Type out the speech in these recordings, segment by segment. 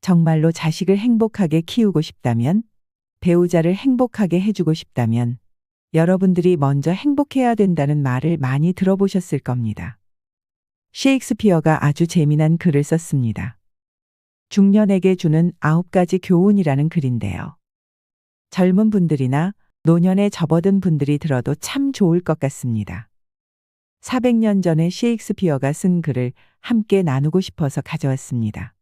정말로 자식을 행복하게 키우고 싶다면, 배우자를 행복하게 해주고 싶다면, 여러분들이 먼저 행복해야 된다는 말을 많이 들어보셨을 겁니다. 셰익스피어가 아주 재미난 글을 썼습니다. 중년에게 주는 9가지 교훈이라는 글인데요. 젊은 분들이나 노년에 접어든 분들이 들어도 참 좋을 것 같습니다. 400년 전에 셰익스피어가 쓴 글을 함께 나누고 싶어서 가져왔습니다.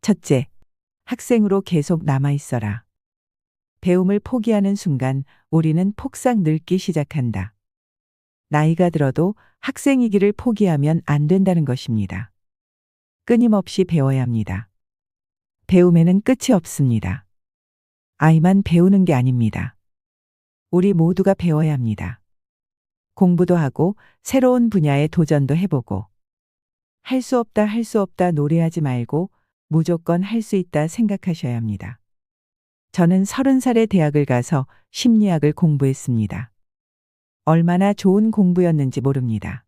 첫째, 학생으로 계속 남아 있어라. 배움을 포기하는 순간 우리는 폭삭 늙기 시작한다. 나이가 들어도 학생이기를 포기하면 안 된다는 것입니다. 끊임없이 배워야 합니다. 배움에는 끝이 없습니다. 아이만 배우는 게 아닙니다. 우리 모두가 배워야 합니다. 공부도 하고 새로운 분야에 도전도 해보고, 할 수 없다 노래하지 말고 무조건 할 수 있다 생각하셔야 합니다. 저는 30살에 대학을 가서 심리학을 공부했습니다. 얼마나 좋은 공부였는지 모릅니다.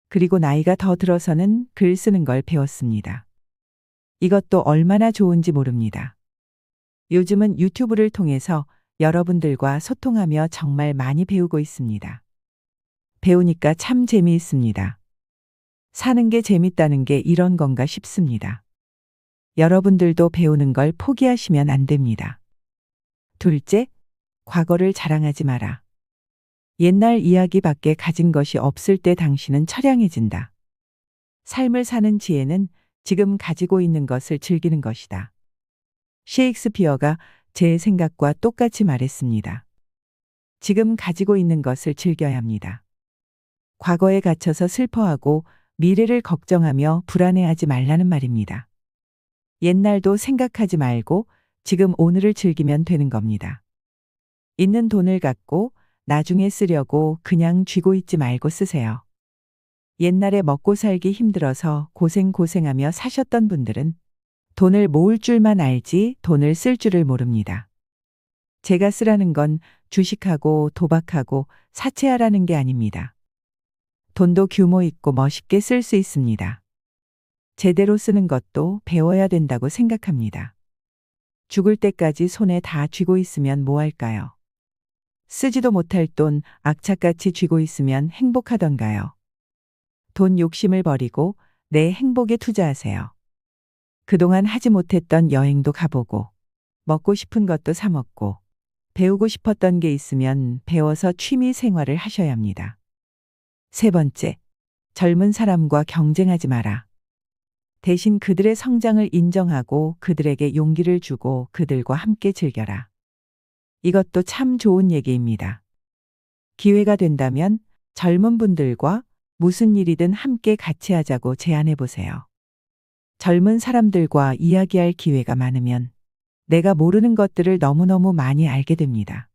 그리고 나이가 더 들어서는 글 쓰는 걸 배웠습니다. 이것도 얼마나 좋은지 모릅니다. 요즘은 유튜브를 통해서 여러분들과 소통하며 정말 많이 배우고 있습니다. 배우니까 참 재미있습니다. 사는 게 재밌다는 게 이런 건가 싶습니다. 여러분들도 배우는 걸 포기하시면 안 됩니다. 둘째, 과거를 자랑하지 마라. 옛날 이야기밖에 가진 것이 없을 때 당신은 처량해진다. 삶을 사는 지혜는 지금 가지고 있는 것을 즐기는 것이다. 셰익스피어가 제 생각과 똑같이 말했습니다. 지금 가지고 있는 것을 즐겨야 합니다. 과거에 갇혀서 슬퍼하고 미래를 걱정하며 불안해하지 말라는 말입니다. 옛날도 생각하지 말고 지금 오늘을 즐기면 되는 겁니다. 있는 돈을 갖고 나중에 쓰려고 그냥 쥐고 있지 말고 쓰세요. 옛날에 먹고 살기 힘들어서 고생하며 사셨던 분들은 돈을 모을 줄만 알지 돈을 쓸 줄을 모릅니다. 제가 쓰라는 건 주식하고 도박하고 사채하라는 게 아닙니다. 돈도 규모 있고 멋있게 쓸 수 있습니다. 제대로 쓰는 것도 배워야 된다고 생각합니다. 죽을 때까지 손에 다 쥐고 있으면 뭐 할까요? 쓰지도 못할 돈 악착같이 쥐고 있으면 행복하던가요? 돈 욕심을 버리고 내 행복에 투자하세요. 그동안 하지 못했던 여행도 가보고, 먹고 싶은 것도 사 먹고, 배우고 싶었던 게 있으면 배워서 취미 생활을 하셔야 합니다. 세 번째, 젊은 사람과 경쟁하지 마라. 대신 그들의 성장을 인정하고 그들에게 용기를 주고 그들과 함께 즐겨라. 이것도 참 좋은 얘기입니다. 기회가 된다면 젊은 분들과 무슨 일이든 함께 같이 하자고 제안해 보세요. 젊은 사람들과 이야기할 기회가 많으면 내가 모르는 것들을 너무너무 많이 알게 됩니다.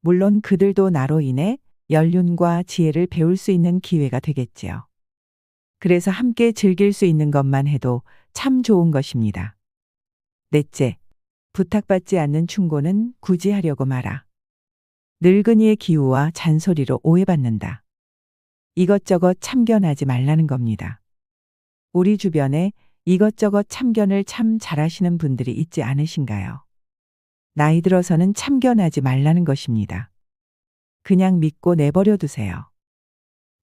물론 그들도 나로 인해 연륜과 지혜를 배울 수 있는 기회가 되겠지요. 그래서 함께 즐길 수 있는 것만 해도 참 좋은 것입니다. 넷째, 부탁받지 않는 충고는 굳이 하려고 마라. 늙은이의 기우와 잔소리로 오해받는다. 이것저것 참견하지 말라는 겁니다. 우리 주변에 이것저것 참견을 참 잘하시는 분들이 있지 않으신가요? 나이 들어서는 참견하지 말라는 것입니다. 그냥 믿고 내버려 두세요.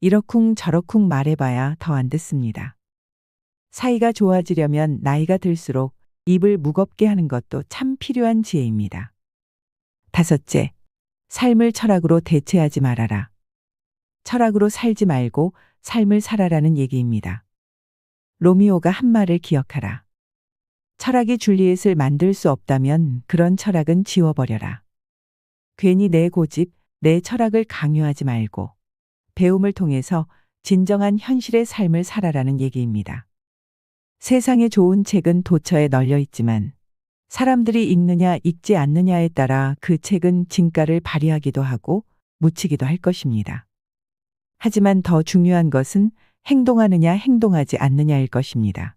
이러쿵 저러쿵 말해봐야 더 안 듣습니다. 사이가 좋아지려면 나이가 들수록 입을 무겁게 하는 것도 참 필요한 지혜입니다. 다섯째, 삶을 철학으로 대체하지 말아라. 철학으로 살지 말고 삶을 살아라는 얘기입니다. 로미오가 한 말을 기억하라. 철학이 줄리엣을 만들 수 없다면 그런 철학은 지워버려라. 괜히 내 고집, 내 철학을 강요하지 말고 배움을 통해서 진정한 현실의 삶을 살아라는 얘기입니다. 세상에 좋은 책은 도처에 널려 있지만 사람들이 읽느냐 읽지 않느냐에 따라 그 책은 진가를 발휘하기도 하고 묻히기도 할 것입니다. 하지만 더 중요한 것은 행동하느냐 행동하지 않느냐일 것입니다.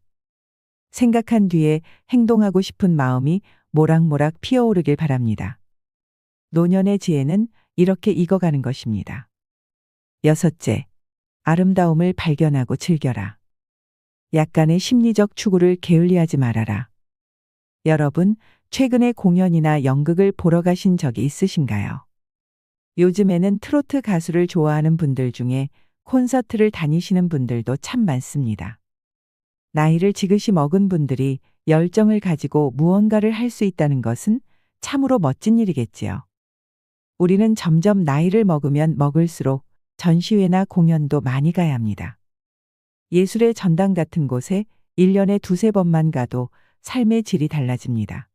생각한 뒤에 행동하고 싶은 마음이 모락모락 피어오르길 바랍니다. 노년의 지혜는 이렇게 익어가는 것입니다. 여섯째, 아름다움을 발견하고 즐겨라. 약간의 심리적 추구를 게을리하지 말아라. 여러분, 최근에 공연이나 연극을 보러 가신 적이 있으신가요? 요즘에는 트로트 가수를 좋아하는 분들 중에 콘서트를 다니시는 분들도 참 많습니다. 나이를 지그시 먹은 분들이 열정을 가지고 무언가를 할 수 있다는 것은 참으로 멋진 일이겠지요. 우리는 점점 나이를 먹으면 먹을수록 전시회나 공연도 많이 가야 합니다. 예술의 전당 같은 곳에 1년에 두세 번만 가도 삶의 질이 달라집니다.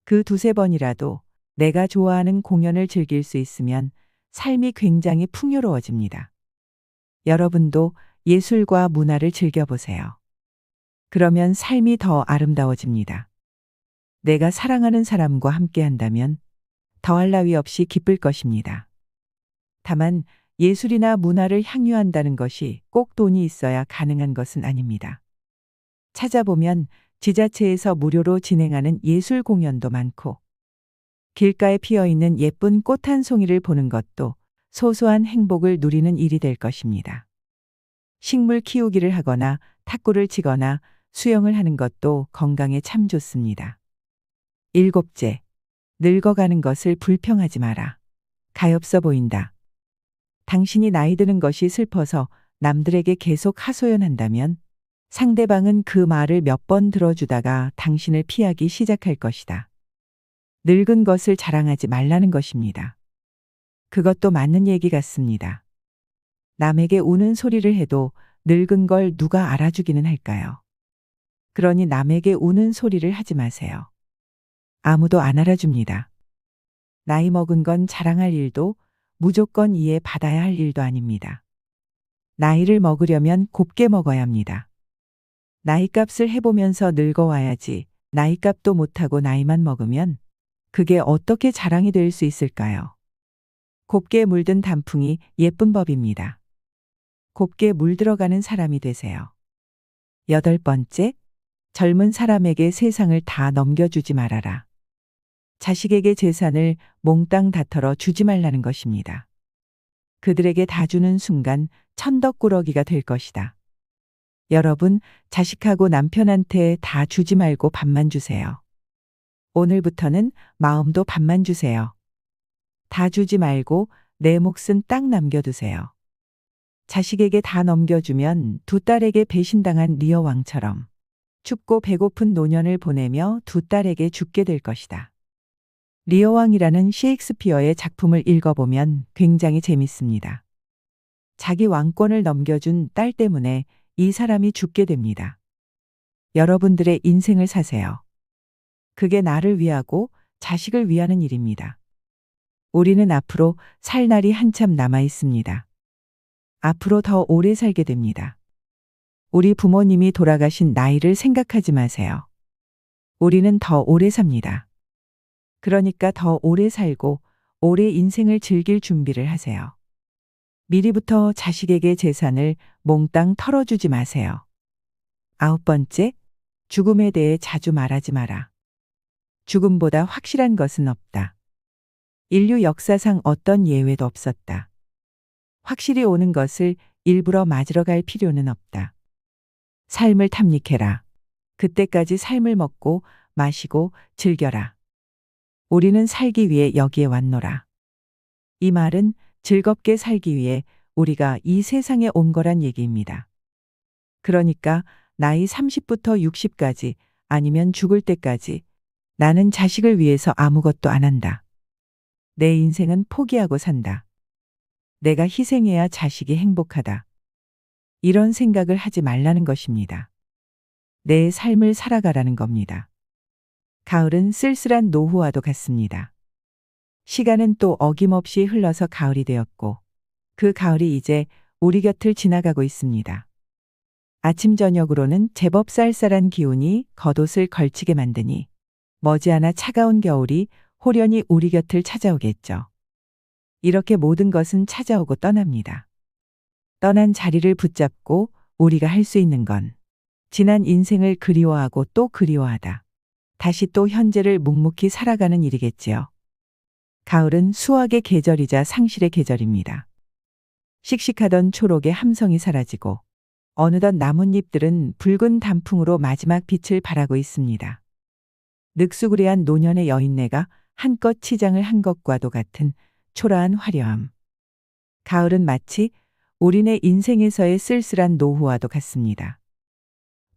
그 두세 번이라도 내가 좋아하는 공연을 즐길 수 있으면 삶이 굉장히 풍요로워집니다. 여러분도 예술과 문화를 즐겨보세요. 그러면 삶이 더 아름다워집니다. 내가 사랑하는 사람과 함께 한다면 더할 나위 없이 기쁠 것입니다. 다만 예술이나 문화를 향유한다는 것이 꼭 돈이 있어야 가능한 것은 아닙니다. 찾아보면 지자체에서 무료로 진행하는 예술 공연도 많고, 길가에 피어 있는 예쁜 꽃 한 송이를 보는 것도 소소한 행복을 누리는 일이 될 것입니다. 식물 키우기를 하거나 탁구를 치거나 수영을 하는 것도 건강에 참 좋습니다. 일곱째, 늙어가는 것을 불평하지 마라. 가엾어 보인다. 당신이 나이 드는 것이 슬퍼서 남들에게 계속 하소연한다면 상대방은 그 말을 몇 번 들어주다가 당신을 피하기 시작할 것이다. 늙은 것을 자랑하지 말라는 것입니다. 그것도 맞는 얘기 같습니다. 남에게 우는 소리를 해도 늙은 걸 누가 알아주기는 할까요? 그러니 남에게 우는 소리를 하지 마세요. 아무도 안 알아줍니다. 나이 먹은 건 자랑할 일도 무조건 이해받아야 할 일도 아닙니다. 나이를 먹으려면 곱게 먹어야 합니다. 나이값을 해보면서 늙어와야지 나이값도 못하고 나이만 먹으면 그게 어떻게 자랑이 될 수 있을까요? 곱게 물든 단풍이 예쁜 법입니다. 곱게 물들어가는 사람이 되세요. 여덟 번째, 젊은 사람에게 세상을 다 넘겨주지 말아라. 자식에게 재산을 몽땅 다 털어 주지 말라는 것입니다. 그들에게 다 주는 순간 천덕꾸러기가 될 것이다. 여러분, 자식하고 남편한테 다 주지 말고 반만 주세요. 오늘부터는 마음도 반만 주세요. 다 주지 말고 내 몫은 딱 남겨두세요. 자식에게 다 넘겨주면 두 딸에게 배신당한 리어 왕처럼 춥고 배고픈 노년을 보내며 두 딸에게 죽게 될 것이다. 리어 왕이라는 셰익스피어의 작품을 읽어보면 굉장히 재밌습니다. 자기 왕권을 넘겨준 딸 때문에 이 사람이 죽게 됩니다. 여러분들의 인생을 사세요. 그게 나를 위하고 자식을 위하는 일입니다. 우리는 앞으로 살 날이 한참 남아 있습니다. 앞으로 더 오래 살게 됩니다. 우리 부모님이 돌아가신 나이를 생각하지 마세요. 우리는 더 오래 삽니다. 그러니까 더 오래 살고 오래 인생을 즐길 준비를 하세요. 미리부터 자식에게 재산을 몽땅 털어주지 마세요. 아홉 번째, 죽음에 대해 자주 말하지 마라. 죽음보다 확실한 것은 없다. 인류 역사상 어떤 예외도 없었다. 확실히 오는 것을 일부러 맞으러 갈 필요는 없다. 삶을 탐닉해라. 그때까지 삶을 먹고 마시고 즐겨라. 우리는 살기 위해 여기에 왔노라. 이 말은 즐겁게 살기 위해 우리가 이 세상에 온 거란 얘기입니다. 그러니까 나이 30부터 60까지 아니면 죽을 때까지 나는 자식을 위해서 아무것도 안 한다. 내 인생은 포기하고 산다. 내가 희생해야 자식이 행복하다. 이런 생각을 하지 말라는 것입니다. 내 삶을 살아가라는 겁니다. 가을은 쓸쓸한 노후와도 같습니다. 시간은 또 어김없이 흘러서 가을이 되었고 그 가을이 이제 우리 곁을 지나가고 있습니다. 아침 저녁으로는 제법 쌀쌀한 기운이 겉옷을 걸치게 만드니 머지않아 차가운 겨울이 호련히 우리 곁을 찾아오겠죠. 이렇게 모든 것은 찾아오고 떠납니다. 떠난 자리를 붙잡고 우리가 할 수 있는 건 지난 인생을 그리워하고 또 그리워하다. 다시 또 현재를 묵묵히 살아가는 일이겠지요. 가을은 수확의 계절이자 상실의 계절입니다. 씩씩하던 초록의 함성이 사라지고 어느덧 나뭇잎들은 붉은 단풍으로 마지막 빛을 발하고 있습니다. 늑수구레한 노년의 여인네가 한껏 치장을 한 것과도 같은 초라한 화려함. 가을은 마치 우리네 인생에서의 쓸쓸한 노후와도 같습니다.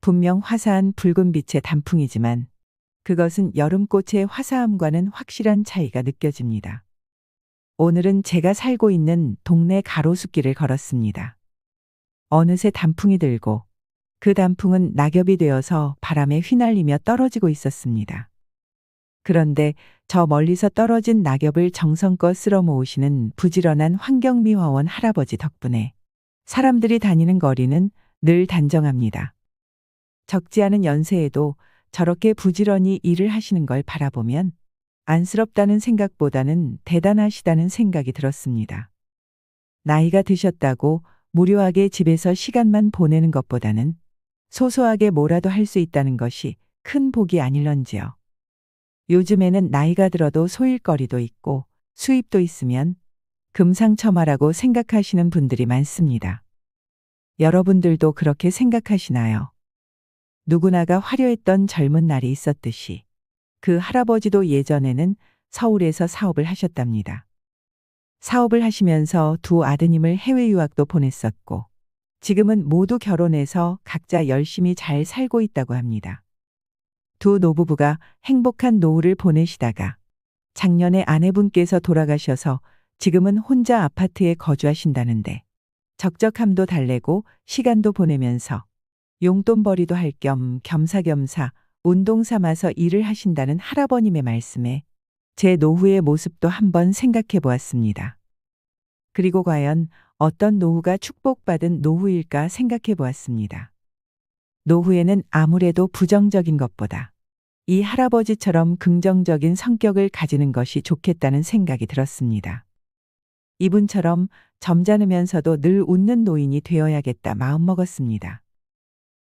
분명 화사한 붉은 빛의 단풍이지만 그것은 여름꽃의 화사함과는 확실한 차이가 느껴집니다. 오늘은 제가 살고 있는 동네 가로수길을 걸었습니다. 어느새 단풍이 들고 그 단풍은 낙엽이 되어서 바람에 휘날리며 떨어지고 있었습니다. 그런데 저 멀리서 떨어진 낙엽을 정성껏 쓸어 모으시는 부지런한 환경미화원 할아버지 덕분에 사람들이 다니는 거리는 늘 단정합니다. 적지 않은 연세에도 저렇게 부지런히 일을 하시는 걸 바라보면 안쓰럽다는 생각보다는 대단하시다는 생각이 들었습니다. 나이가 드셨다고 무료하게 집에서 시간만 보내는 것보다는 소소하게 뭐라도 할 수 있다는 것이 큰 복이 아닐런지요. 요즘에는 나이가 들어도 소일거리도 있고 수입도 있으면 금상첨화라고 생각하시는 분들이 많습니다. 여러분들도 그렇게 생각하시나요? 누구나가 화려했던 젊은 날이 있었듯이 그 할아버지도 예전에는 서울에서 사업을 하셨답니다. 사업을 하시면서 두 아드님을 해외 유학도 보냈었고 지금은 모두 결혼해서 각자 열심히 잘 살고 있다고 합니다. 두 노부부가 행복한 노후를 보내시다가 작년에 아내분께서 돌아가셔서 지금은 혼자 아파트에 거주하신다는데 적적함도 달래고 시간도 보내면서 용돈벌이도 할 겸 겸사겸사 운동 삼아서 일을 하신다는 할아버님의 말씀에 제 노후의 모습도 한번 생각해 보았습니다. 그리고 과연 어떤 노후가 축복받은 노후일까 생각해 보았습니다. 노후에는 아무래도 부정적인 것보다 이 할아버지처럼 긍정적인 성격을 가지는 것이 좋겠다는 생각이 들었습니다. 이분처럼 점잖으면서도 늘 웃는 노인이 되어야겠다 마음먹었습니다.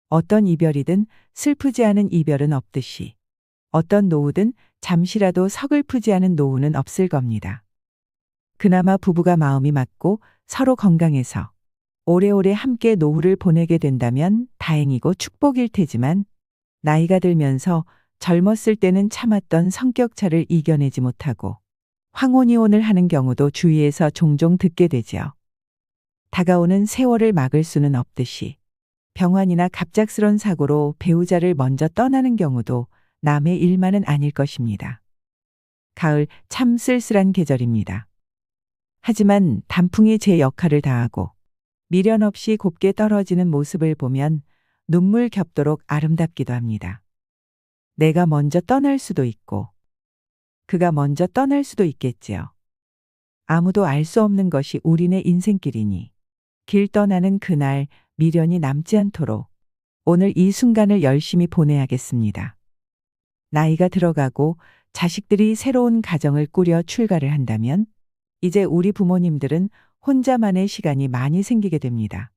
어떤 이별이든 슬프지 않은 이별은 없듯이 어떤 노후든 잠시라도 서글프지 않은 노후는 없을 겁니다. 그나마 부부가 마음이 맞고 서로 건강해서 오래오래 함께 노후를 보내게 된다면 다행이고 축복일 테지만 나이가 들면서 젊었을 때는 참았던 성격차를 이겨내지 못하고 황혼이혼을 하는 경우도 주위에서 종종 듣게 되지요. 다가오는 세월을 막을 수는 없듯이 병환이나 갑작스런 사고로 배우자를 먼저 떠나는 경우도 남의 일만은 아닐 것입니다. 가을 참 쓸쓸한 계절입니다. 하지만 단풍이 제 역할을 다하고 미련 없이 곱게 떨어지는 모습을 보면 눈물 겹도록 아름답기도 합니다. 내가 먼저 떠날 수도 있고 그가 먼저 떠날 수도 있겠지요. 아무도 알 수 없는 것이 우리네 인생길이니 길 떠나는 그날 미련이 남지 않도록 오늘 이 순간을 열심히 보내야겠습니다. 나이가 들어가고 자식들이 새로운 가정을 꾸려 출가를 한다면 이제 우리 부모님들은 혼자만의 시간이 많이 생기게 됩니다.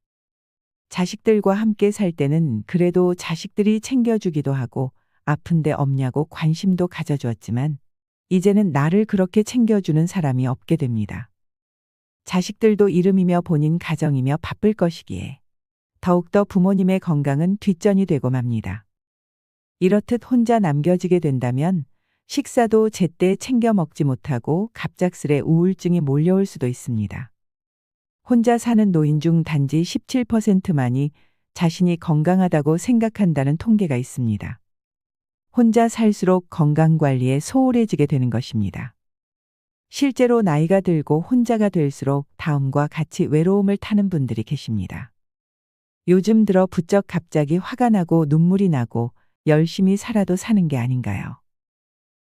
자식들과 함께 살 때는 그래도 자식들이 챙겨주기도 하고 아픈데 없냐고 관심도 가져주었지만 이제는 나를 그렇게 챙겨주는 사람이 없게 됩니다. 자식들도 이름이며 본인 가정이며 바쁠 것이기에 더욱더 부모님의 건강은 뒷전이 되고 맙니다. 이렇듯 혼자 남겨지게 된다면 식사도 제때 챙겨 먹지 못하고 갑작스레 우울증이 몰려올 수도 있습니다. 혼자 사는 노인 중 단지 17%만이 자신이 건강하다고 생각한다는 통계가 있습니다. 혼자 살수록 건강관리에 소홀해지게 되는 것입니다. 실제로 나이가 들고 혼자가 될수록 다음과 같이 외로움을 타는 분들이 계십니다. 요즘 들어 부쩍 갑자기 화가 나고 눈물이 나고 열심히 살아도 사는 게 아닌가요?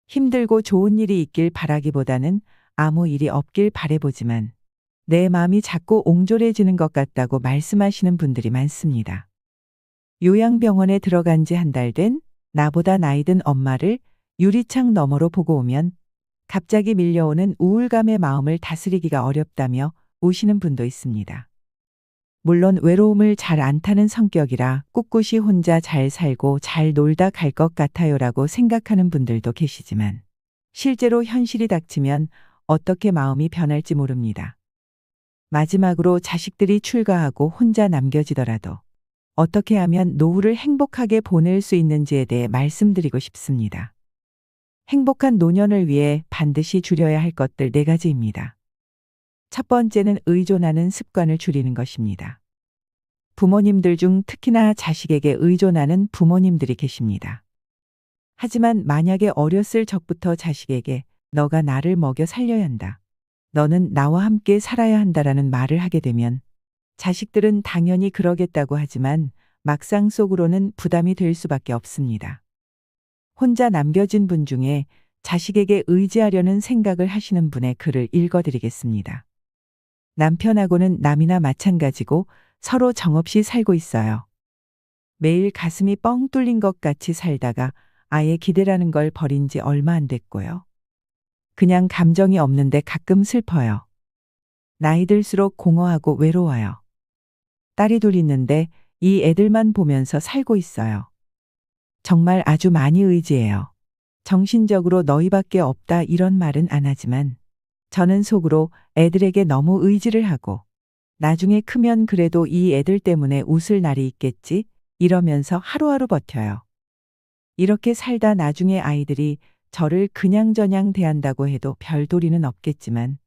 힘들고 좋은 일이 있길 바라기보다는 아무 일이 없길 바라보지만 내 마음이 자꾸 옹졸해지는 것 같다고 말씀하시는 분들이 많습니다. 요양병원에 들어간 지 한 달 된 나보다 나이 든 엄마를 유리창 너머로 보고 오면 갑자기 밀려오는 우울감의 마음을 다스리기가 어렵다며 우시는 분도 있습니다. 물론 외로움을 잘 안 타는 성격이라 꿋꿋이 혼자 잘 살고 잘 놀다 갈 것 같아요라고 생각하는 분들도 계시지만 실제로 현실이 닥치면 어떻게 마음이 변할지 모릅니다. 마지막으로 자식들이 출가하고 혼자 남겨지더라도 어떻게 하면 노후를 행복하게 보낼 수 있는지에 대해 말씀드리고 싶습니다. 행복한 노년을 위해 반드시 줄여야 할 것들 4가지입니다. 첫 번째는 의존하는 습관을 줄이는 것입니다. 부모님들 중 특히나 자식에게 의존하는 부모님들이 계십니다. 하지만 만약에 어렸을 적부터 자식에게 너가 나를 먹여 살려야 한다. 너는 나와 함께 살아야 한다라는 말을 하게 되면 자식들은 당연히 그러겠다고 하지만 막상 속으로는 부담이 될 수밖에 없습니다. 혼자 남겨진 분 중에 자식에게 의지하려는 생각을 하시는 분의 글을 읽어드리겠습니다. 남편하고는 남이나 마찬가지고 서로 정없이 살고 있어요. 매일 가슴이 뻥 뚫린 것 같이 살다가 아예 기대라는 걸 버린 지 얼마 안 됐고요. 그냥 감정이 없는데 가끔 슬퍼요. 나이 들수록 공허하고 외로워요. 딸이 둘 있는데 이 애들만 보면서 살고 있어요. 정말 아주 많이 의지해요. 정신적으로 너희밖에 없다 이런 말은 안 하지만 저는 속으로 애들에게 너무 의지를 하고 나중에 크면 그래도 이 애들 때문에 웃을 날이 있겠지 이러면서 하루하루 버텨요. 이렇게 살다 나중에 아이들이 저를 그냥저냥 대한다고 해도 별 도리는 없겠지만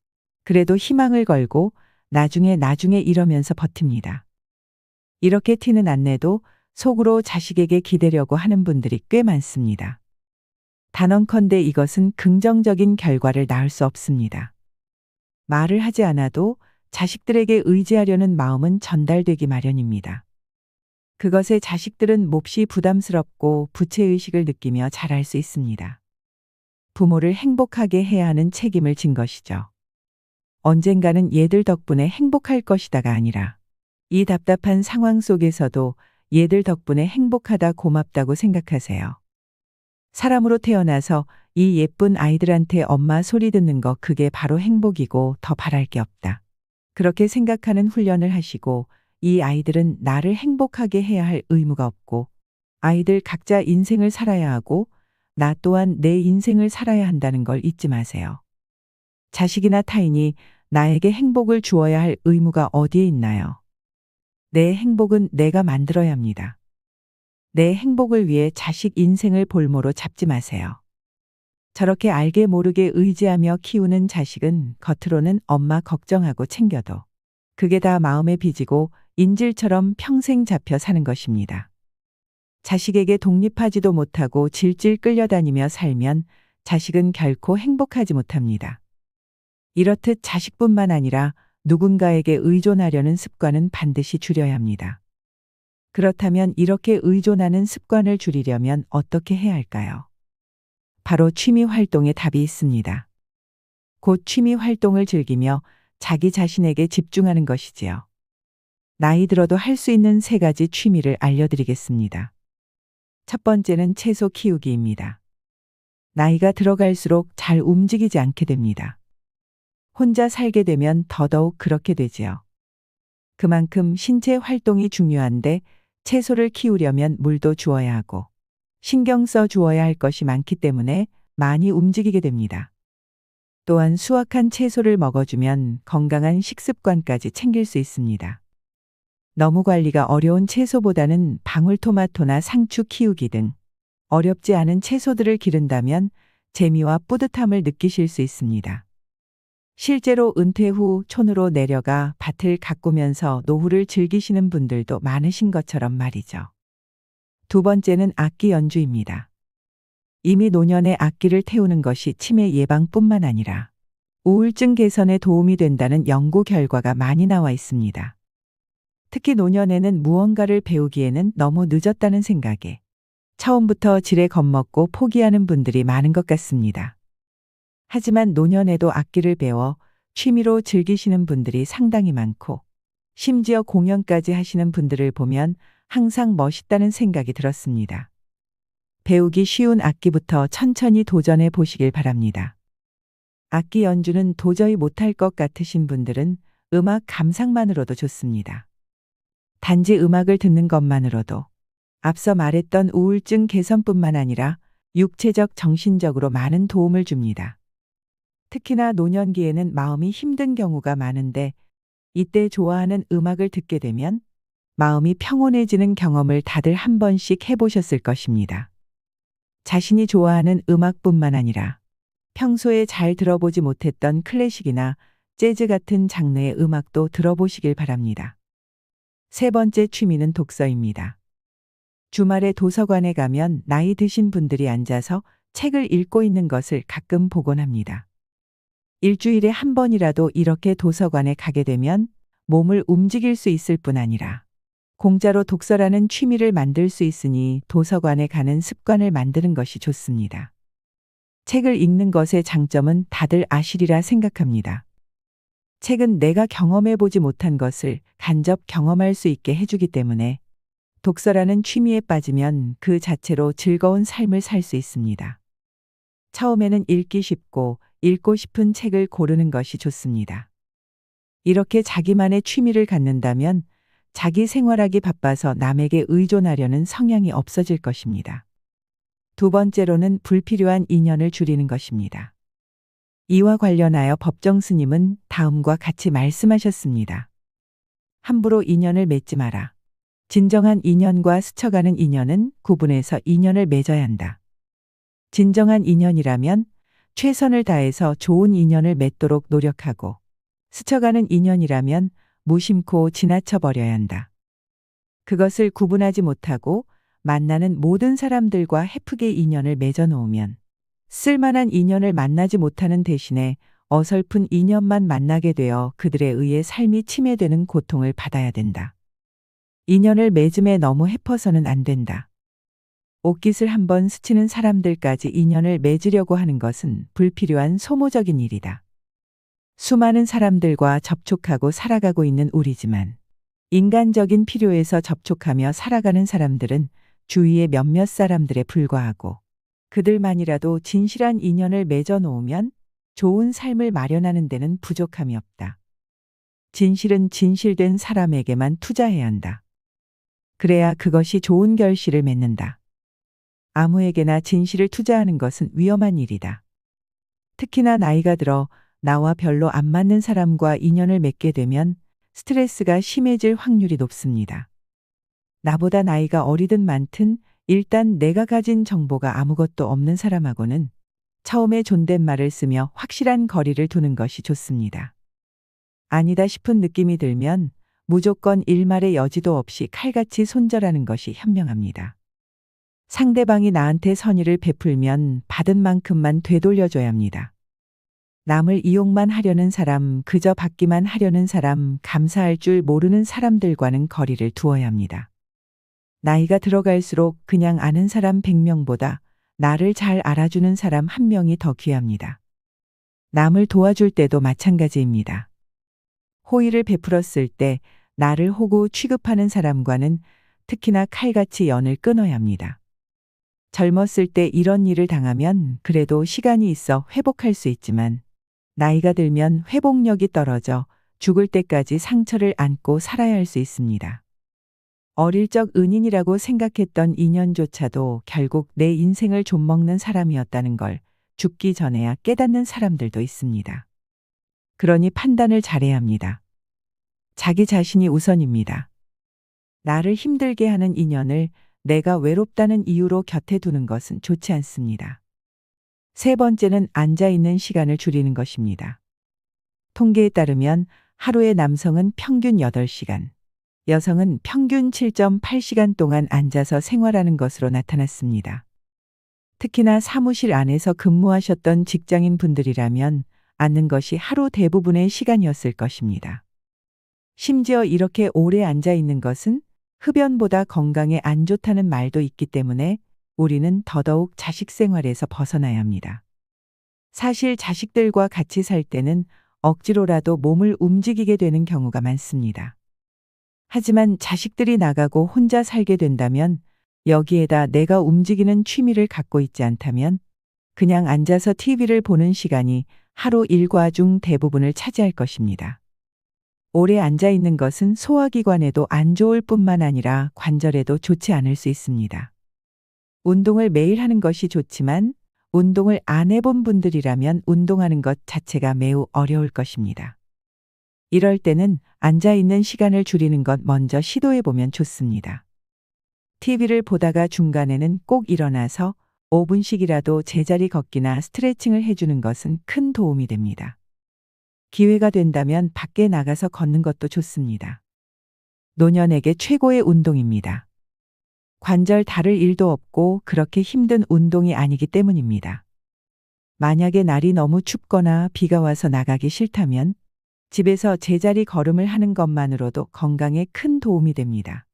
그래도 희망을 걸고 나중에 이러면서 버팁니다. 이렇게 티는 안 내도 속으로 자식에게 기대려고 하는 분들이 꽤 많습니다. 단언컨대 이것은 긍정적인 결과를 낳을 수 없습니다. 말을 하지 않아도 자식들에게 의지하려는 마음은 전달되기 마련입니다. 그것에 자식들은 몹시 부담스럽고 부채의식을 느끼며 자랄 수 있습니다. 부모를 행복하게 해야 하는 책임을 진 것이죠. 언젠가는 얘들 덕분에 행복할 것이다가 아니라 이 답답한 상황 속에서도 얘들 덕분에 행복하다 고맙다고 생각하세요. 사람으로 태어나서 이 예쁜 아이들한테 엄마 소리 듣는 거 그게 바로 행복이고 더 바랄 게 없다. 그렇게 생각하는 훈련을 하시고 이 아이들은 나를 행복하게 해야 할 의무가 없고 아이들 각자 인생을 살아야 하고 나 또한 내 인생을 살아야 한다는 걸 잊지 마세요. 자식이나 타인이 나에게 행복을 주어야 할 의무가 어디에 있나요? 내 행복은 내가 만들어야 합니다. 내 행복을 위해 자식 인생을 볼모로 잡지 마세요. 저렇게 알게 모르게 의지하며 키우는 자식은 겉으로는 엄마 걱정하고 챙겨도 그게 다 마음에 빚이고 인질처럼 평생 잡혀 사는 것입니다. 자식에게 독립하지도 못하고 질질 끌려다니며 살면 자식은 결코 행복하지 못합니다. 이렇듯 자식뿐만 아니라 누군가에게 의존하려는 습관은 반드시 줄여야 합니다. 그렇다면 이렇게 의존하는 습관을 줄이려면 어떻게 해야 할까요? 바로 취미 활동에 답이 있습니다. 곧 취미 활동을 즐기며 자기 자신에게 집중하는 것이지요. 나이 들어도 할 수 있는 3가지 취미를 알려드리겠습니다. 첫 번째는 채소 키우기입니다. 나이가 들어갈수록 잘 움직이지 않게 됩니다. 혼자 살게 되면 더더욱 그렇게 되지요. 그만큼 신체 활동이 중요한데 채소를 키우려면 물도 주어야 하고 신경 써 주어야 할 것이 많기 때문에 많이 움직이게 됩니다. 또한 수확한 채소를 먹어주면 건강한 식습관까지 챙길 수 있습니다. 너무 관리가 어려운 채소보다는 방울토마토나 상추 키우기 등 어렵지 않은 채소들을 기른다면 재미와 뿌듯함을 느끼실 수 있습니다. 실제로 은퇴 후 촌으로 내려가 밭을 가꾸면서 노후를 즐기시는 분들도 많으신 것처럼 말이죠. 두 번째는 악기 연주입니다. 이미 노년에 악기를 태우는 것이 치매 예방뿐만 아니라 우울증 개선에 도움이 된다는 연구 결과가 많이 나와 있습니다. 특히 노년에는 무언가를 배우기에는 너무 늦었다는 생각에 처음부터 지레 겁먹고 포기하는 분들이 많은 것 같습니다. 하지만 노년에도 악기를 배워 취미로 즐기시는 분들이 상당히 많고 심지어 공연까지 하시는 분들을 보면 항상 멋있다는 생각이 들었습니다. 배우기 쉬운 악기부터 천천히 도전해 보시길 바랍니다. 악기 연주는 도저히 못할 것 같으신 분들은 음악 감상만으로도 좋습니다. 단지 음악을 듣는 것만으로도 앞서 말했던 우울증 개선뿐만 아니라 육체적, 정신적으로 많은 도움을 줍니다. 특히나 노년기에는 마음이 힘든 경우가 많은데 이때 좋아하는 음악을 듣게 되면 마음이 평온해지는 경험을 다들 한 번씩 해보셨을 것입니다. 자신이 좋아하는 음악뿐만 아니라 평소에 잘 들어보지 못했던 클래식이나 재즈 같은 장르의 음악도 들어보시길 바랍니다. 세 번째 취미는 독서입니다. 주말에 도서관에 가면 나이 드신 분들이 앉아서 책을 읽고 있는 것을 가끔 보곤 합니다. 일주일에 한 번이라도 이렇게 도서관에 가게 되면 몸을 움직일 수 있을 뿐 아니라 공짜로 독서라는 취미를 만들 수 있으니 도서관에 가는 습관을 만드는 것이 좋습니다. 책을 읽는 것의 장점은 다들 아시리라 생각합니다. 책은 내가 경험해 보지 못한 것을 간접 경험할 수 있게 해주기 때문에 독서라는 취미에 빠지면 그 자체로 즐거운 삶을 살 수 있습니다. 처음에는 읽기 쉽고 읽고 싶은 책을 고르는 것이 좋습니다. 이렇게 자기만의 취미를 갖는다면 자기 생활하기 바빠서 남에게 의존하려는 성향이 없어질 것입니다. 두 번째로는 불필요한 인연을 줄이는 것입니다. 이와 관련하여 법정 스님은 다음과 같이 말씀하셨습니다. 함부로 인연을 맺지 마라. 진정한 인연과 스쳐가는 인연은 구분해서 인연을 맺어야 한다. 진정한 인연이라면 최선을 다해서 좋은 인연을 맺도록 노력하고, 스쳐가는 인연이라면 무심코 지나쳐 버려야 한다. 그것을 구분하지 못하고 만나는 모든 사람들과 헤프게 인연을 맺어 놓으면 쓸만한 인연을 만나지 못하는 대신에 어설픈 인연만 만나게 되어 그들에 의해 삶이 침해되는 고통을 받아야 된다. 인연을 맺음에 너무 헤퍼서는 안 된다. 옷깃을 한번 스치는 사람들까지 인연을 맺으려고 하는 것은 불필요한 소모적인 일이다. 수많은 사람들과 접촉하고 살아가고 있는 우리지만 인간적인 필요에서 접촉하며 살아가는 사람들은 주위의 몇몇 사람들에 불과하고, 그들만이라도 진실한 인연을 맺어 놓으면 좋은 삶을 마련하는 데는 부족함이 없다. 진실은 진실된 사람에게만 투자해야 한다. 그래야 그것이 좋은 결실을 맺는다. 아무에게나 진실을 투자하는 것은 위험한 일이다. 특히나 나이가 들어 나와 별로 안 맞는 사람과 인연을 맺게 되면 스트레스가 심해질 확률이 높습니다. 나보다 나이가 어리든 많든 일단 내가 가진 정보가 아무것도 없는 사람하고는 처음에 존댓말을 쓰며 확실한 거리를 두는 것이 좋습니다. 아니다 싶은 느낌이 들면 무조건 일말의 여지도 없이 칼같이 손절하는 것이 현명합니다. 상대방이 나한테 선의를 베풀면 받은 만큼만 되돌려줘야 합니다. 남을 이용만 하려는 사람, 그저 받기만 하려는 사람, 감사할 줄 모르는 사람들과는 거리를 두어야 합니다. 나이가 들어갈수록 그냥 아는 사람 100명보다 나를 잘 알아주는 사람 1명이 더 귀합니다. 남을 도와줄 때도 마찬가지입니다. 호의를 베풀었을 때 나를 호구 취급하는 사람과는 특히나 칼같이 연을 끊어야 합니다. 젊었을 때 이런 일을 당하면 그래도 시간이 있어 회복할 수 있지만 나이가 들면 회복력이 떨어져 죽을 때까지 상처를 안고 살아야 할 수 있습니다. 어릴 적 은인이라고 생각했던 인연조차도 결국 내 인생을 좀먹는 사람이었다는 걸 죽기 전에야 깨닫는 사람들도 있습니다. 그러니 판단을 잘해야 합니다. 자기 자신이 우선입니다. 나를 힘들게 하는 인연을 내가 외롭다는 이유로 곁에 두는 것은 좋지 않습니다. 세 번째는 앉아있는 시간을 줄이는 것입니다. 통계에 따르면 하루에 남성은 평균 8시간, 여성은 평균 7.8시간 동안 앉아서 생활하는 것으로 나타났습니다. 특히나 사무실 안에서 근무하셨던 직장인 분들이라면 앉는 것이 하루 대부분의 시간이었을 것입니다. 심지어 이렇게 오래 앉아 있는 것은 흡연보다 건강에 안 좋다는 말도 있기 때문에 우리는 더더욱 자식 생활에서 벗어나야 합니다. 사실 자식들과 같이 살 때는 억지로라도 몸을 움직이게 되는 경우가 많습니다. 하지만 자식들이 나가고 혼자 살게 된다면 여기에다 내가 움직이는 취미를 갖고 있지 않다면 그냥 앉아서 TV를 보는 시간이 하루 일과 중 대부분을 차지할 것입니다. 오래 앉아 있는 것은 소화기관에도 안 좋을 뿐만 아니라 관절에도 좋지 않을 수 있습니다. 운동을 매일 하는 것이 좋지만 운동을 안 해본 분들이라면 운동하는 것 자체가 매우 어려울 것입니다. 이럴 때는 앉아 있는 시간을 줄이는 것 먼저 시도해 보면 좋습니다. TV를 보다가 중간에는 꼭 일어나서 5분씩이라도 제자리 걷기나 스트레칭을 해주는 것은 큰 도움이 됩니다. 기회가 된다면 밖에 나가서 걷는 것도 좋습니다. 노년에게 최고의 운동입니다. 관절 다를 일도 없고 그렇게 힘든 운동이 아니기 때문입니다. 만약에 날이 너무 춥거나 비가 와서 나가기 싫다면 집에서 제자리 걸음을 하는 것만으로도 건강에 큰 도움이 됩니다.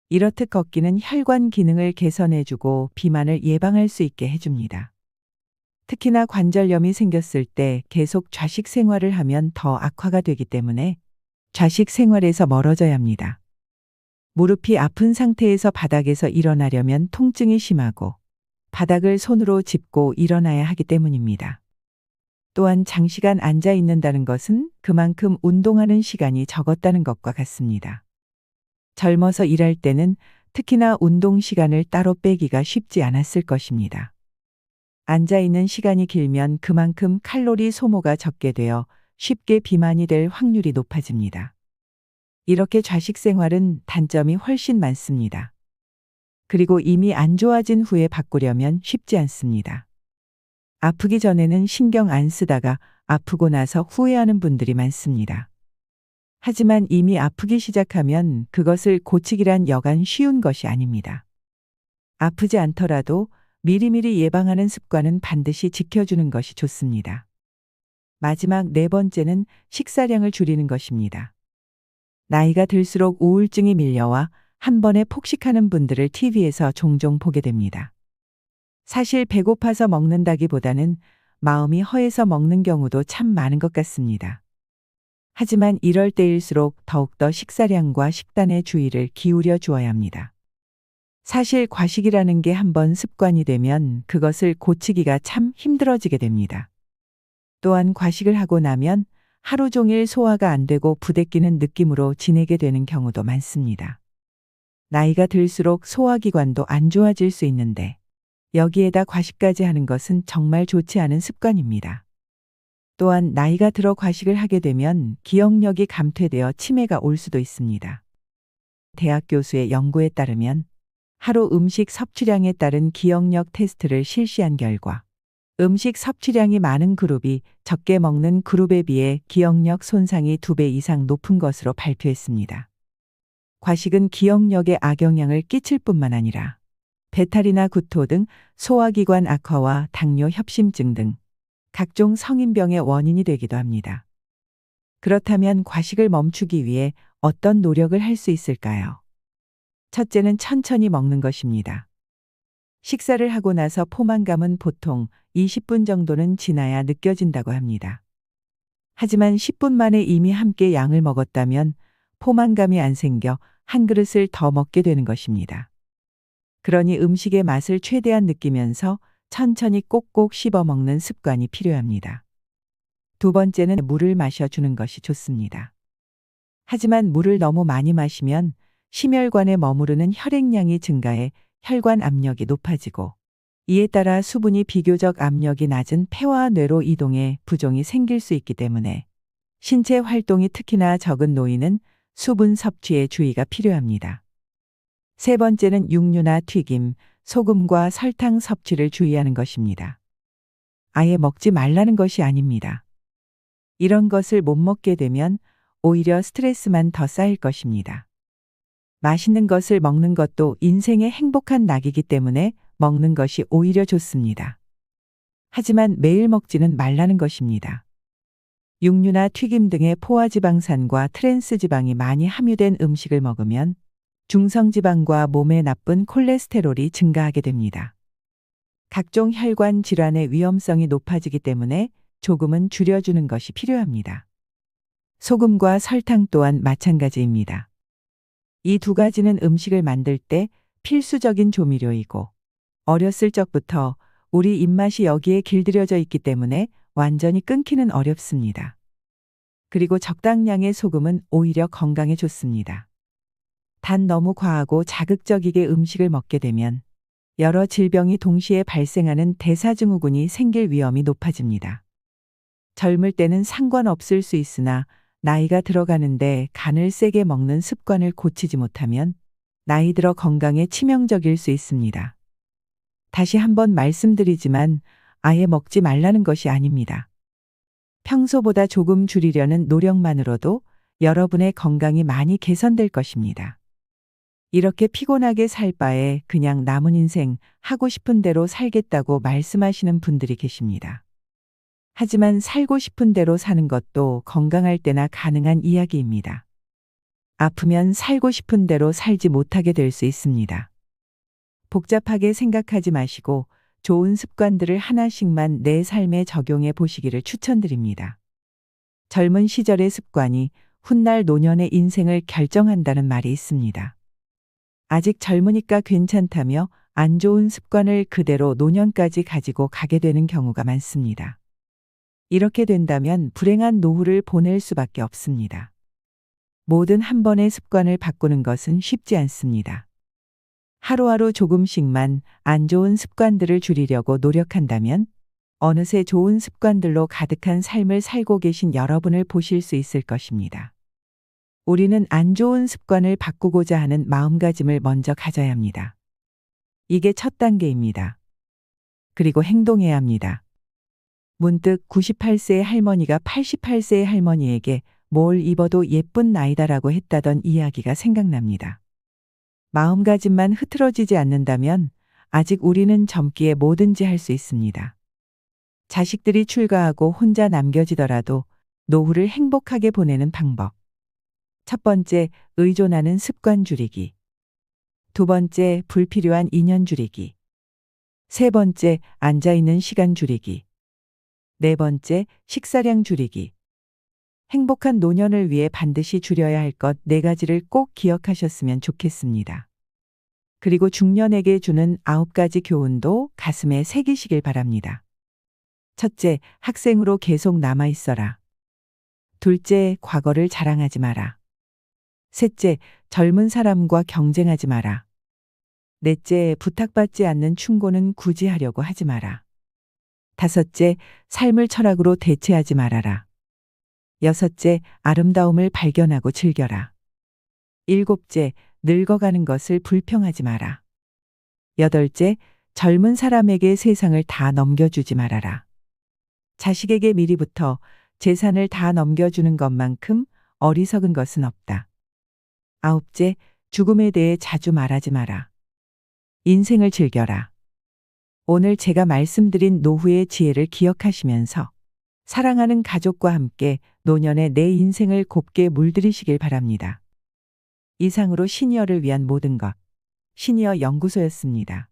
이렇듯 걷기는 혈관 기능을 개선해주고 비만을 예방할 수 있게 해줍니다. 특히나 관절염이 생겼을 때 계속 좌식 생활을 하면 더 악화가 되기 때문에 좌식 생활에서 멀어져야 합니다. 무릎이 아픈 상태에서 바닥에서 일어나려면 통증이 심하고 바닥을 손으로 짚고 일어나야 하기 때문입니다. 또한 장시간 앉아 있는다는 것은 그만큼 운동하는 시간이 적었다는 것과 같습니다. 젊어서 일할 때는 특히나 운동 시간을 따로 빼기가 쉽지 않았을 것입니다. 앉아 있는 시간이 길면 그만큼 칼로리 소모가 적게 되어 쉽게 비만이 될 확률이 높아집니다. 이렇게 좌식 생활은 단점이 훨씬 많습니다. 그리고 이미 안 좋아진 후에 바꾸려면 쉽지 않습니다. 아프기 전에는 신경 안 쓰다가 아프고 나서 후회하는 분들이 많습니다. 하지만 이미 아프기 시작하면 그것을 고치기란 여간 쉬운 것이 아닙니다. 아프지 않더라도 미리미리 예방하는 습관은 반드시 지켜주는 것이 좋습니다. 마지막 네 번째는 식사량을 줄이는 것입니다. 나이가 들수록 우울증이 밀려와 한 번에 폭식하는 분들을 TV에서 종종 보게 됩니다. 사실 배고파서 먹는다기보다는 마음이 허해서 먹는 경우도 참 많은 것 같습니다. 하지만 이럴 때일수록 더욱더 식사량과 식단에 주의를 기울여 주어야 합니다. 사실 과식이라는 게 한번 습관이 되면 그것을 고치기가 참 힘들어지게 됩니다. 또한 과식을 하고 나면 하루 종일 소화가 안 되고 부대끼는 느낌으로 지내게 되는 경우도 많습니다. 나이가 들수록 소화기관도 안 좋아질 수 있는데 여기에다 과식까지 하는 것은 정말 좋지 않은 습관입니다. 또한 나이가 들어 과식을 하게 되면 기억력이 감퇴되어 치매가 올 수도 있습니다. 대학 교수의 연구에 따르면 하루 음식 섭취량에 따른 기억력 테스트를 실시한 결과 음식 섭취량이 많은 그룹이 적게 먹는 그룹에 비해 기억력 손상이 2배 이상 높은 것으로 발표했습니다. 과식은 기억력에 악영향을 끼칠 뿐만 아니라 배탈이나 구토 등 소화기관 악화와 당뇨 협심증 등 각종 성인병의 원인이 되기도 합니다. 그렇다면 과식을 멈추기 위해 어떤 노력을 할 수 있을까요? 첫째는 천천히 먹는 것입니다. 식사를 하고 나서 포만감은 보통 20분 정도는 지나야 느껴진다고 합니다. 하지만 10분 만에 이미 함께 양을 먹었다면 포만감이 안 생겨 한 그릇을 더 먹게 되는 것입니다. 그러니 음식의 맛을 최대한 느끼면서 천천히 꼭꼭 씹어 먹는 습관이 필요합니다. 두 번째는 물을 마셔주는 것이 좋습니다. 하지만 물을 너무 많이 마시면 심혈관에 머무르는 혈액량이 증가해 혈관 압력이 높아지고 이에 따라 수분이 비교적 압력이 낮은 폐와 뇌로 이동해 부종이 생길 수 있기 때문에 신체 활동이 특히나 적은 노인은 수분 섭취에 주의가 필요합니다. 세 번째는 육류나 튀김, 소금과 설탕 섭취를 주의하는 것입니다. 아예 먹지 말라는 것이 아닙니다. 이런 것을 못 먹게 되면 오히려 스트레스만 더 쌓일 것입니다. 맛있는 것을 먹는 것도 인생의 행복한 낙이기 때문에 먹는 것이 오히려 좋습니다. 하지만 매일 먹지는 말라는 것입니다. 육류나 튀김 등의 포화지방산과 트랜스지방이 많이 함유된 음식을 먹으면 중성지방과 몸에 나쁜 콜레스테롤이 증가하게 됩니다. 각종 혈관 질환의 위험성이 높아지기 때문에 조금은 줄여주는 것이 필요합니다. 소금과 설탕 또한 마찬가지입니다. 이 두 가지는 음식을 만들 때 필수적인 조미료이고 어렸을 적부터 우리 입맛이 여기에 길들여져 있기 때문에 완전히 끊기는 어렵습니다. 그리고 적당량의 소금은 오히려 건강에 좋습니다. 단 너무 과하고 자극적이게 음식을 먹게 되면 여러 질병이 동시에 발생하는 대사증후군이 생길 위험이 높아집니다. 젊을 때는 상관없을 수 있으나 나이가 들어가는데 간을 세게 먹는 습관을 고치지 못하면 나이 들어 건강에 치명적일 수 있습니다. 다시 한번 말씀드리지만 아예 먹지 말라는 것이 아닙니다. 평소보다 조금 줄이려는 노력만으로도 여러분의 건강이 많이 개선될 것입니다. 이렇게 피곤하게 살 바에 그냥 남은 인생 하고 싶은 대로 살겠다고 말씀하시는 분들이 계십니다. 하지만 살고 싶은 대로 사는 것도 건강할 때나 가능한 이야기입니다. 아프면 살고 싶은 대로 살지 못하게 될 수 있습니다. 복잡하게 생각하지 마시고 좋은 습관들을 하나씩만 내 삶에 적용해 보시기를 추천드립니다. 젊은 시절의 습관이 훗날 노년의 인생을 결정한다는 말이 있습니다. 아직 젊으니까 괜찮다며 안 좋은 습관을 그대로 노년까지 가지고 가게 되는 경우가 많습니다. 이렇게 된다면 불행한 노후를 보낼 수밖에 없습니다. 뭐든 한 번의 습관을 바꾸는 것은 쉽지 않습니다. 하루하루 조금씩만 안 좋은 습관들을 줄이려고 노력한다면 어느새 좋은 습관들로 가득한 삶을 살고 계신 여러분을 보실 수 있을 것입니다. 우리는 안 좋은 습관을 바꾸고자 하는 마음가짐을 먼저 가져야 합니다. 이게 첫 단계입니다. 그리고 행동해야 합니다. 문득 98세의 할머니가 88세의 할머니에게 뭘 입어도 예쁜 나이다라고 했다던 이야기가 생각납니다. 마음가짐만 흐트러지지 않는다면 아직 우리는 젊기에 뭐든지 할 수 있습니다. 자식들이 출가하고 혼자 남겨지더라도 노후를 행복하게 보내는 방법. 첫 번째, 의존하는 습관 줄이기. 두 번째, 불필요한 인연 줄이기. 세 번째, 앉아있는 시간 줄이기. 네 번째, 식사량 줄이기. 행복한 노년을 위해 반드시 줄여야 할 것 4가지를 꼭 기억하셨으면 좋겠습니다. 그리고 중년에게 주는 9가지 교훈도 가슴에 새기시길 바랍니다. 첫째, 학생으로 계속 남아 있어라. 둘째, 과거를 자랑하지 마라. 셋째, 젊은 사람과 경쟁하지 마라. 넷째, 부탁받지 않는 충고는 굳이 하려고 하지 마라. 다섯째, 삶을 철학으로 대체하지 말아라. 여섯째, 아름다움을 발견하고 즐겨라. 일곱째, 늙어가는 것을 불평하지 마라. 여덟째, 젊은 사람에게 세상을 다 넘겨주지 말아라. 자식에게 미리부터 재산을 다 넘겨주는 것만큼 어리석은 것은 없다. 아홉째, 죽음에 대해 자주 말하지 마라. 인생을 즐겨라. 오늘 제가 말씀드린 노후의 지혜를 기억하시면서 사랑하는 가족과 함께 노년의 내 인생을 곱게 물들이시길 바랍니다. 이상으로 시니어를 위한 모든 것, 시니어 연구소였습니다.